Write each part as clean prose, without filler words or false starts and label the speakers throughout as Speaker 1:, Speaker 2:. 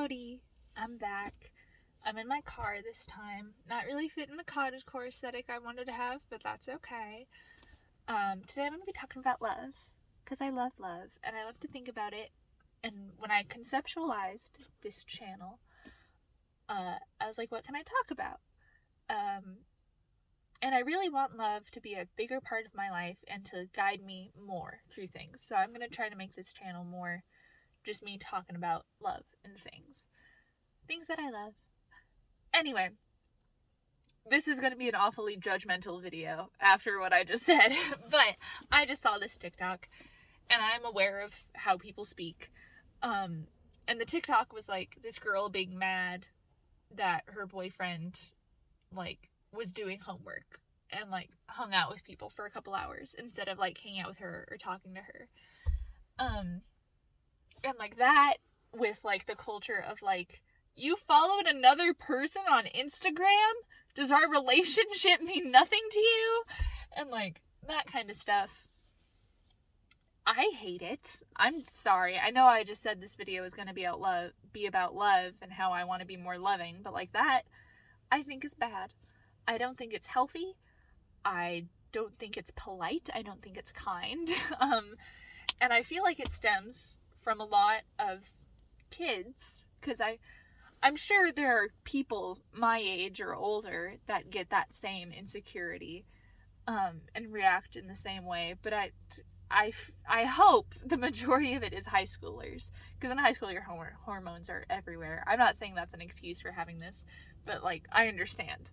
Speaker 1: Howdy, I'm back. I'm in my car this time. Not really fitting the cottagecore aesthetic I wanted to have, but that's okay. Today I'm going to be talking about love, because I love love, and I love to think about it. And when I conceptualized this channel, I was like, what can I talk about? And I really want love to be a bigger part of my life and to guide me more through things. So I'm going to try to make this channel more just me talking about love and things that I love. Anyway, this is going to be an awfully judgmental video after what I just said, but I just saw this TikTok and I'm aware of how people speak. And the TikTok was like this girl being mad that her boyfriend was doing homework and hung out with people for a couple hours instead of hanging out with her or talking to her. And that with the culture of you followed another person on Instagram? Does our relationship mean nothing to you? And that kind of stuff. I hate it. I'm sorry. I know I just said this video is going to be about love and how I want to be more loving, but that I think is bad. I don't think it's healthy. I don't think it's polite. I don't think it's kind. And I feel like it stems from a lot of kids, because I'm sure there are people my age or older that get that same insecurity and react in the same way, but I hope the majority of it is high schoolers, because in high school your hormones are everywhere. I'm not saying that's an excuse for having this, but I understand.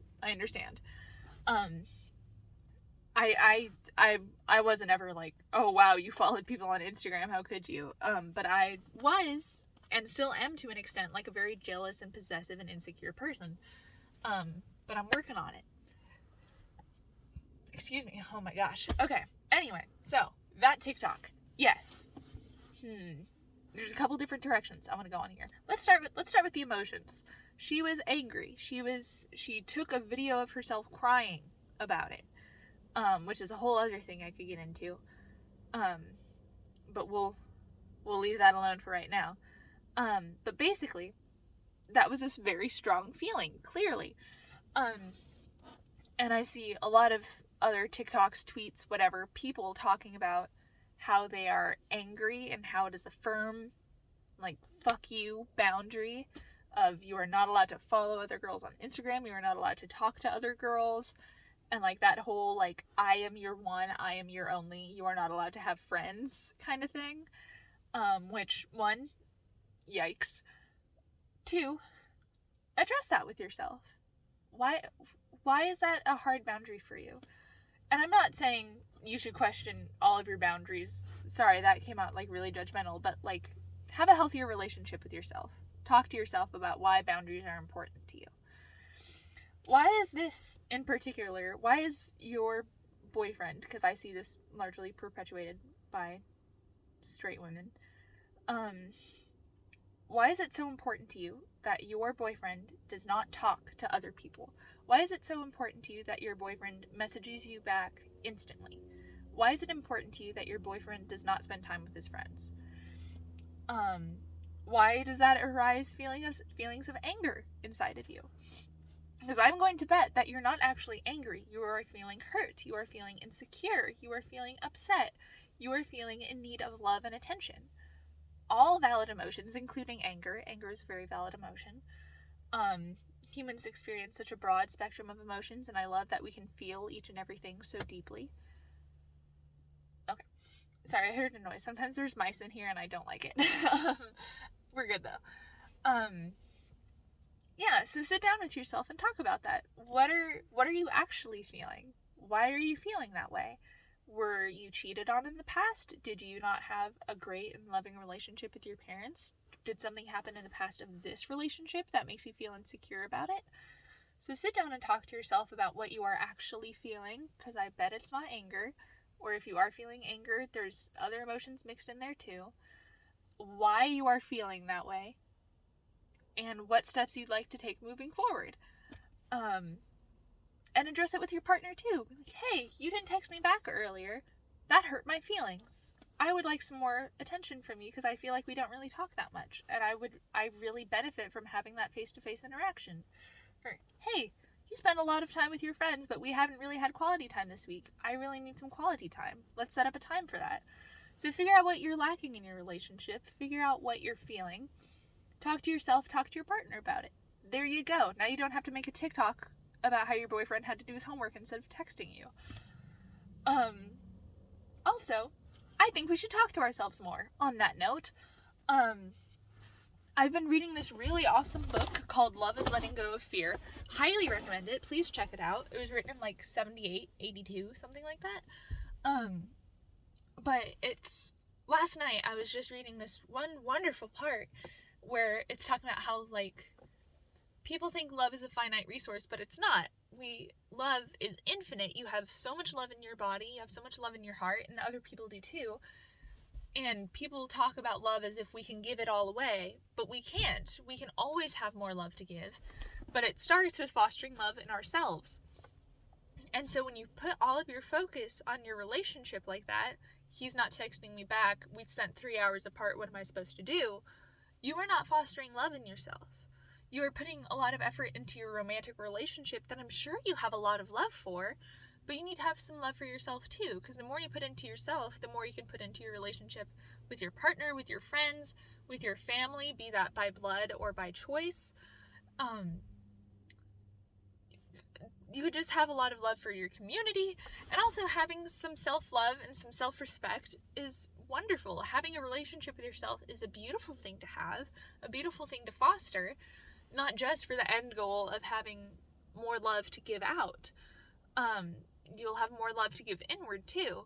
Speaker 1: I wasn't ever oh wow, you followed people on Instagram, how could you? But I was, and still am to an extent, a very jealous and possessive and insecure person. But I'm working on it. Excuse me. Oh my gosh. Okay. Anyway, so that TikTok. Yes. There's a couple different directions I want to go on here. Let's start with the emotions. She was angry. She took a video of herself crying about it. Which is a whole other thing I could get into. But we'll leave that alone for right now. But basically, that was a very strong feeling, clearly. And I see a lot of other TikToks, tweets, whatever, people talking about how they are angry and how it is a firm, fuck you boundary of you are not allowed to follow other girls on Instagram, you are not allowed to talk to other girls, and that whole I am your one, I am your only, you are not allowed to have friends kind of thing. Which, one, yikes. Two, address that with yourself. Why is that a hard boundary for you? And I'm not saying you should question all of your boundaries. Sorry, that came out really judgmental, but have a healthier relationship with yourself. Talk to yourself about why boundaries are important to you. Why is this in particular, why is your boyfriend, because I see this largely perpetuated by straight women, why is it so important to you that your boyfriend does not talk to other people? Why is it so important to you that your boyfriend messages you back instantly? Why is it important to you that your boyfriend does not spend time with his friends? Why does that arise feelings of anger inside of you? Because I'm going to bet that you're not actually angry. You are feeling hurt. You are feeling insecure. You are feeling upset. You are feeling in need of love and attention. All valid emotions, including anger. Anger is a very valid emotion. Humans experience such a broad spectrum of emotions, and I love that we can feel each and everything so deeply. Okay. Sorry, I heard a noise. Sometimes there's mice in here and I don't like it. We're good though. Yeah, so sit down with yourself and talk about that. What are you actually feeling? Why are you feeling that way? Were you cheated on in the past? Did you not have a great and loving relationship with your parents? Did something happen in the past of this relationship that makes you feel insecure about it? So sit down and talk to yourself about what you are actually feeling, because I bet it's not anger. Or if you are feeling anger, there's other emotions mixed in there too. Why you are feeling that way, and what steps you'd like to take moving forward. And address it with your partner too. Hey, you didn't text me back earlier. That hurt my feelings. I would like some more attention from you because I feel like we don't really talk that much. And I really benefit from having that face-to-face interaction. Or, hey, you spend a lot of time with your friends, but we haven't really had quality time this week. I really need some quality time. Let's set up a time for that. So figure out what you're lacking in your relationship. Figure out what you're feeling. Talk to yourself, talk to your partner about it. There you go. Now you don't have to make a TikTok about how your boyfriend had to do his homework instead of texting you. Also, I think we should talk to ourselves more on that note. I've been reading this really awesome book called Love is Letting Go of Fear. Highly recommend it. Please check it out. It was written in like 78, 82, something like that. But it's, last night I was just reading this one wonderful part where it's talking about how, like, people think love is a finite resource, but it's not. Love is infinite. You have so much love in your body, you have so much love in your heart, and other people do too. And people talk about love as if we can give it all away, but we can't. We can always have more love to give, but it starts with fostering love in ourselves. And so when you put all of your focus on your relationship like that, he's not texting me back, we've spent 3 hours apart, what am I supposed to do? You are not fostering love in yourself. You are putting a lot of effort into your romantic relationship that I'm sure you have a lot of love for, but you need to have some love for yourself too, because the more you put into yourself, the more you can put into your relationship with your partner, with your friends, with your family, be that by blood or by choice. You would just have a lot of love for your community, and also having some self-love and some self-respect is wonderful. Having a relationship with yourself is a beautiful thing to have, a beautiful thing to foster, not just for the end goal of having more love to give out. You'll have more love to give inward too.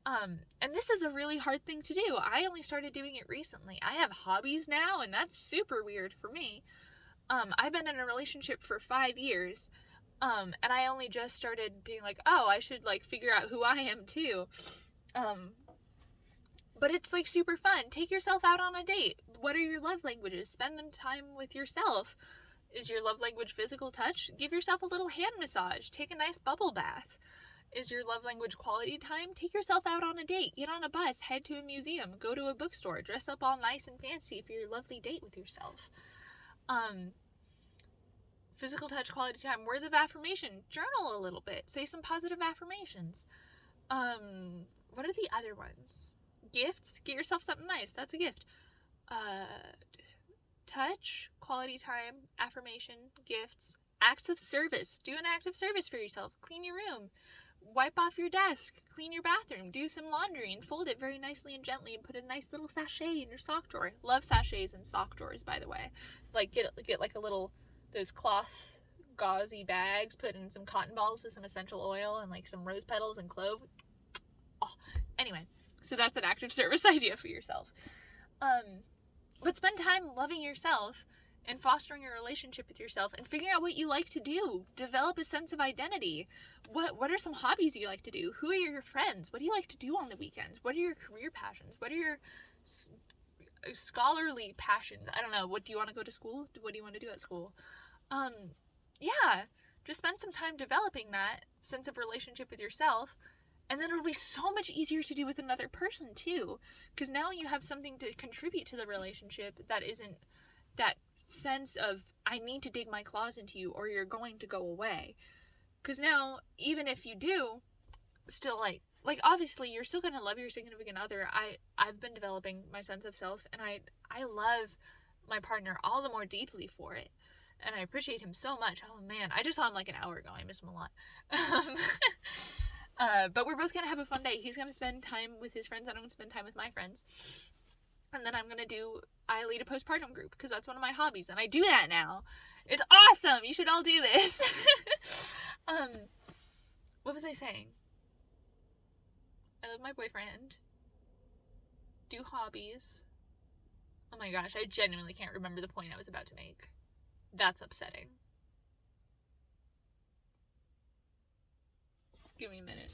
Speaker 1: And this is a really hard thing to do. I only started doing it recently. I have hobbies now, and that's super weird for me. I've been in a relationship for 5 years, and I only just started being like, oh, I should, like, figure out who I am too. But it's, like, super fun. Take yourself out on a date. What are your love languages? Spend them time with yourself. Is your love language physical touch? Give yourself a little hand massage. Take a nice bubble bath. Is your love language quality time? Take yourself out on a date. Get on a bus. Head to a museum. Go to a bookstore. Dress up all nice and fancy for your lovely date with yourself. Physical touch, quality time. Words of affirmation. Journal a little bit. Say some positive affirmations. What are the other ones? Gifts. Get yourself something nice. That's a gift. Touch, quality time, affirmation, gifts, acts of service. Do an act of service for yourself. Clean your room. Wipe off your desk. Clean your bathroom. Do some laundry and fold it very nicely and gently and put a nice little sachet in your sock drawer. Love sachets and sock drawers, by the way. Like, get like a little, those cloth gauzy bags, put in some cotton balls with some essential oil and like some rose petals and clove. Oh, anyway, so that's an active service idea for yourself. But spend time loving yourself and fostering a relationship with yourself and figuring out what you like to do. Develop a sense of identity. What are some hobbies you like to do? Who are your friends? What do you like to do on the weekends? What are your career passions? What are your scholarly passions? I don't know. What do you want to go to school? What do you want to do at school? Yeah, just spend some time developing that sense of relationship with yourself. And then it'll be so much easier to do with another person too. Because now you have something to contribute to the relationship that isn't that sense of, I need to dig my claws into you or you're going to go away. Because now, even if you do, still like obviously you're still going to love your significant other. I've been developing my sense of self, and I love my partner all the more deeply for it. And I appreciate him so much. Oh man, I just saw him like an hour ago. I miss him a lot. But we're both going to have a fun day. He's going to spend time with his friends, and I'm going to spend time with my friends. And then I lead a postpartum group, because that's one of my hobbies, and I do that now. It's awesome! You should all do this! What was I saying? I love my boyfriend. Do hobbies. Oh my gosh, I genuinely can't remember the point I was about to make. That's upsetting. Give me a minute.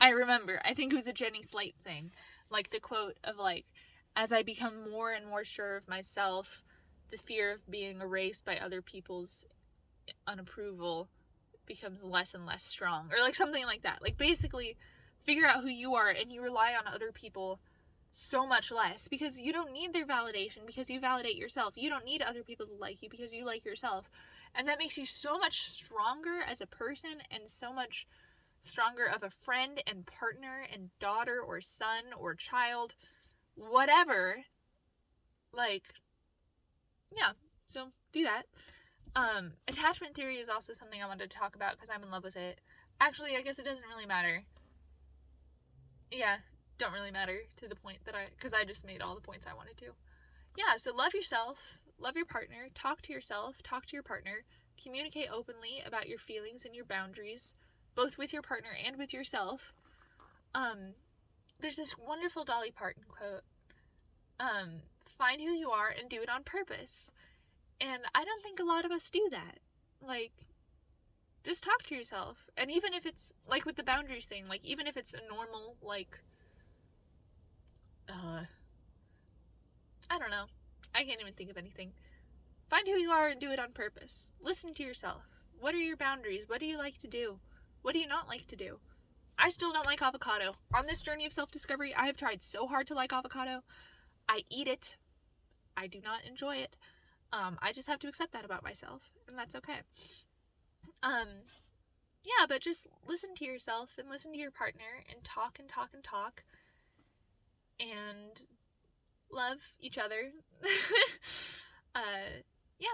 Speaker 1: I remember. I think it was a Jenny Slate thing. Like the quote of like, as I become more and more sure of myself, the fear of being erased by other people's unapproval becomes less and less strong. Or like something like that. Like basically figure out who you are, and you rely on other people so much less, because you don't need their validation, because you validate yourself. You don't need other people to like you because you like yourself. And that makes you so much stronger as a person, and so much stronger of a friend and partner and daughter or son or child, whatever. Like, yeah, so do that. Attachment theory is also something I wanted to talk about because I'm in love with it. Actually, I guess it doesn't really matter. Yeah, don't really matter to the point that because I just made all the points I wanted to. Yeah, so love yourself, love your partner, talk to yourself, talk to your partner, communicate openly about your feelings and your boundaries, both with your partner and with yourself. There's this wonderful Dolly Parton quote. Find who you are and do it on purpose. And I don't think a lot of us do that. Like, just talk to yourself. And even if it's, like with the boundaries thing, like, even if it's a normal, like, I don't know. I can't even think of anything. Find who you are and do it on purpose. Listen to yourself. What are your boundaries? What do you like to do? What do you not like to do? I still don't like avocado. On this journey of self-discovery, I have tried so hard to like avocado. I eat it. I do not enjoy it. I just have to accept that about myself, and that's okay. Yeah, but just listen to yourself and listen to your partner and talk and talk and talk and love each other. Yeah.